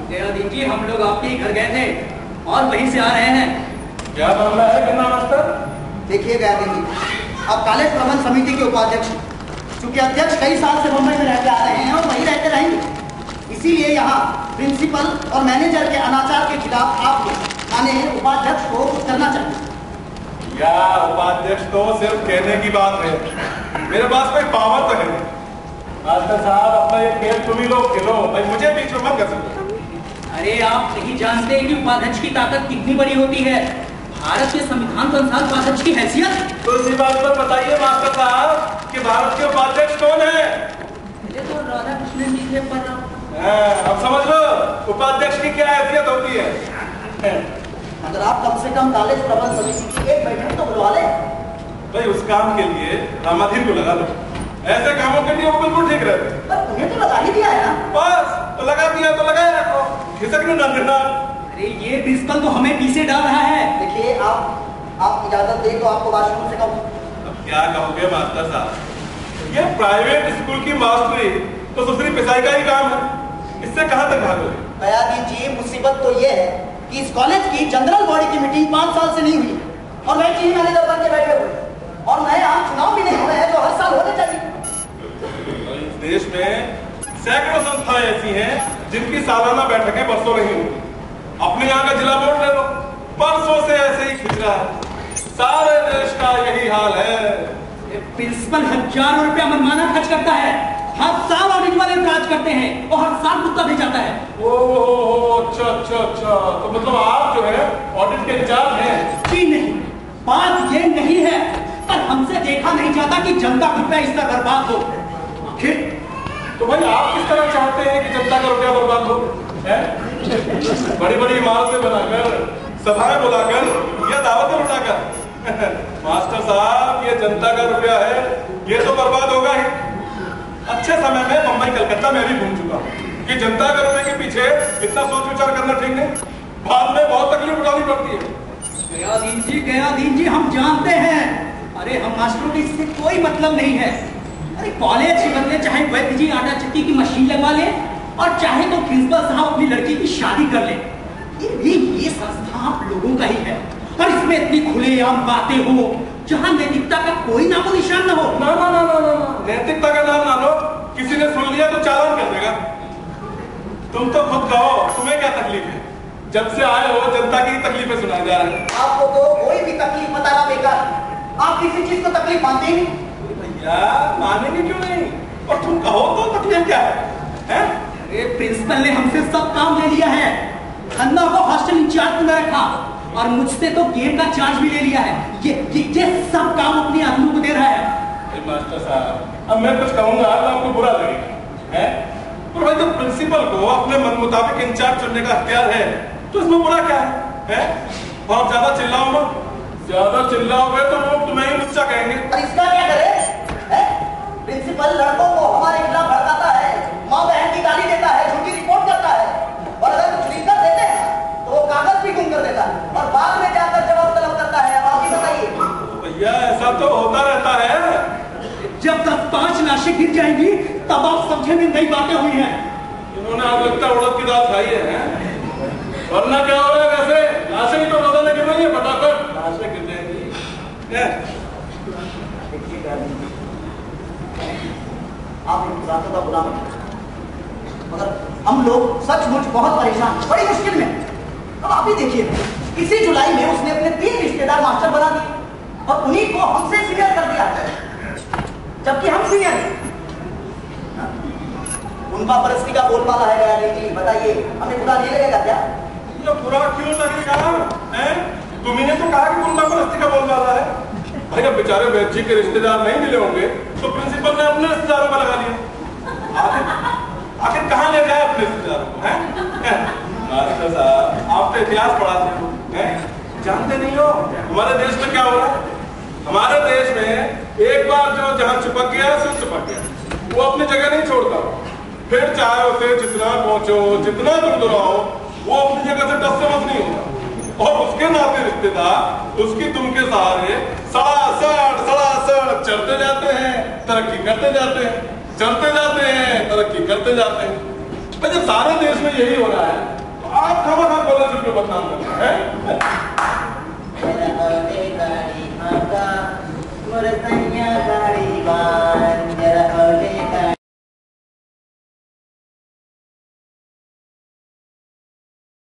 दयादीन जी, हम लोग आपके ही घर गए थे और वहीं से आ रहे हैं। क्या मामला है गन्ना मास्टर? देखिए दयादीन जी, आप कॉलेज प्रबंध समिति के उपाध्यक्ष, चूंकि अध्यक्ष कई साल से मुंबई में रहते आ रहे हैं और वहीं रहते रहेंगे, इसीलिए यहाँ प्रिंसिपल और मैनेजर के अनाचार के खिलाफ आपको माने उपाध्यक्ष को कुछ करना चाहिए। या उपाध्यक्ष तो सिर्फ कहने की बात है, मेरे पास कोई पावर तो है। मास्टर साहब, अपना ये खेल तुम ही लोग खेलो, भाई मुझे बीच में मत कर सकते। अरे आप नहीं जानते कि उपाध्यक्ष की ताकत कितनी बड़ी होती है। भारत के संविधान के अनुसार उपाध्यक्ष की हैसियत। तो इसी बात पर बताइए मास्टर साहब कि भारत के उपाध्यक्ष कौन है? तो राधा कृष्णन जी थे, पर अब समझ लो उपाध्यक्ष की क्या हैसियत होती है। अगर आप कम से कम कॉलेज प्रबंध समिति की एक बैठक तो बुलवा ले। भाई उस काम के लिए रामाधीर को लगा लो, ऐसे कामों के लिए वो बिल्कुल ठीक रहते। पर तुम्हें तो लगा ही दिया है ना। बस तो लगा दिया तो लगाए रखो, खिसक नहीं ना। अरे ये प्रिंसिपल तो हमें पीछे डाल रहा है। देखिए आप इजाजत दें तो आपको वाशरूम से कहूँ। अब क्या कहोगे मास्टर साहब, ये प्राइवेट स्कूल की मास्टरी तो दूसरी पिसाई का ही काम है, इससे कहाँ तक भागोगे? दयादीन जी, मुसीबत तो ये है कि इस कॉलेज की जनरल बॉडी की मीटिंग 5 साल से नहीं हुई और वह चीफ मैनेजर बन के बैठे हुए और नए आम चुनाव भी नहीं हो रहे हैं जो हर साल होने चाहिए। इस देश में सैकड़ों संस्थाएं ऐसी हैं जिनकी सालाना बैठकें बरसों नहीं हुई। अपने यहाँ का जिला बोर्ड ले लो, बरसों से ऐसे ही खिंच रहा है। सारे देश का यही हाल है। प्रिंसिपल हजारों रुपया मनमाना खर्च करता है, हर साल ऑडिट वाले राज करते हैं और हर साल कुत्ता भी जाता है। ओहो, अच्छा, तो मतलब आप जो है ऑडिट के इंचार्ज हैं? जी नहीं, बात ये नहीं है, पर हमसे देखा नहीं जाता कि जनता का रुपया इस तरह बर्बाद हो। आखिर तो भाई आप किस तरह चाहते हैं कि जनता का रुपया बर्बाद हो? बड़ी बड़ी इमारतें बनाकर, सभाएं बुलाकर या दावतें उठाकर? मास्टर साहब, ये जनता का रुपया है, ये तो बर्बाद होगा ही। अच्छे समय में मुंबई कलकत्ता में भी घूम चुका कि जनता का रुपये के पीछे इतना सोच विचार करना ठीक नहीं, बाद में बहुत तकलीफ उठानी पड़ती है। गयादीन जी, हम जानते हैं। अरे हम मास्टरों के इससे कोई मतलब नहीं है। अरे कॉलेज के बदले चाहे वैद्य जी आटा चक्की की मशीन लगवा ले और चाहे तो प्रिंसिपल साहब अपनी लड़की की शादी कर ले। ये संस्था आप लोगों का ही है और इसमें इतनी खुलेआम बातें हो जहां नैतिकता का कोई नामो निशान न हो। ना, नैतिकता का नाम ना लो, किसी ने सुन लिया तो चालान कर देगा। तुम तो खुद कहो, तुम्हें क्या तकलीफ है? जब से आए हो जनता की तकलीफें सुनाई जा रही है। आपको तो कोई भी तकलीफ बताना बेकार, आप किसी चीज को तकलीफ मानते ही नहीं। भैया मानेंगे क्यों नहीं, और तुम कहो तो तकलीफ क्या है? अरे प्रिंसिपल ने हमसे सब काम ले लिया है, खन्ना को हॉस्टल इंचार्ज में रखा और मुझसे तो गेट का चार्ज भी ले लिया है। ये सब काम अपनी आदमी को दे रहा है। मास्टर साहब, अब मैं कुछ कहूंगा तो आपको बुरा लगेगा, है? पर भाई तो प्रिंसिपल को अपने मन मुताबिक इंचार्ज चुनने का अख्तियार है, तो इसमें बुरा क्या है? और ज्यादा चिल्लाओ मत, ज्यादा चिल्लाओगे तो लोग तुम्हें ही लुच्चा कहेंगे। और इसका क्या करे? प्रिंसिपल लड़कों को हमारे खिलाफ भड़काता है, माँ बहन की गाली देता है, झूठी रिपोर्ट करता है और अगर कुछ लिखकर देते हैं तो वो कागज भी गुम कर देता है और बाद में जाकर जवाब तलब करता है। अब आप ही बताइए। भैया ऐसा तो होता रहता है। जब 10-5 लाशें गिर जाएंगी तब आप समझेंगे नई बातें हुई हैं। इन्होंने आज लगता है उड़द की दाल खाई है, वरना क्या हो रहा है? वैसे लाशें ही तो रोजाना गिर रही है, फटाफट लाशें गिर जाएंगी। आप इंतजारों का बुला मगर हम लोग सचमुच बहुत परेशान, बड़ी मुश्किल में। अब आप ही देखिए, इसी जुलाई में उसने अपने 3 रिश्तेदार मास्टर बना दिए और उन्हीं को हमसे सीनियर कर दिया, जबकि हम सीनियर हैं। उनका परिस्थिति का बोलबाला है गया जी, बताइए हमें बुरा नहीं लगेगा क्या? ये बुरा क्यों लगेगा? तुम्ही ने तो कहा कि उनका परिस्थिति का बोलबाला है। भाई अब बेचारे वैद्य जी के रिश्तेदार नहीं मिले होंगे तो प्रिंसिपल ने अपने रिश्तेदारों का लगा लिया। आखिर कहाँ ले जाए अपने रिश्तेदारों को? मास्टर साहब, आप तो इतिहास पढ़ाते हैं, जानते नहीं हो हमारे देश में क्या हो रहा है? हमारे देश में एक बार जो जहाँ चिपक गया सो चिपक गया, वो अपनी जगह नहीं छोड़ता। फिर चाहे उसे जितना पहुंचो, जितना दूर दुराओ, वो अपनी जगह से टस से मस नहीं होता। और उसके नाते रिश्तेदार उसकी दुम के सहारे सड़ासड़ चढ़ते जाते हैं, तरक्की करते जाते हैं, चढ़ते जाते हैं, तरक्की करते जाते हैं। जब सारे देश में यही हो रहा है तो आप खामा खा कॉलेज क्यों बदनाम कर रहे हैं?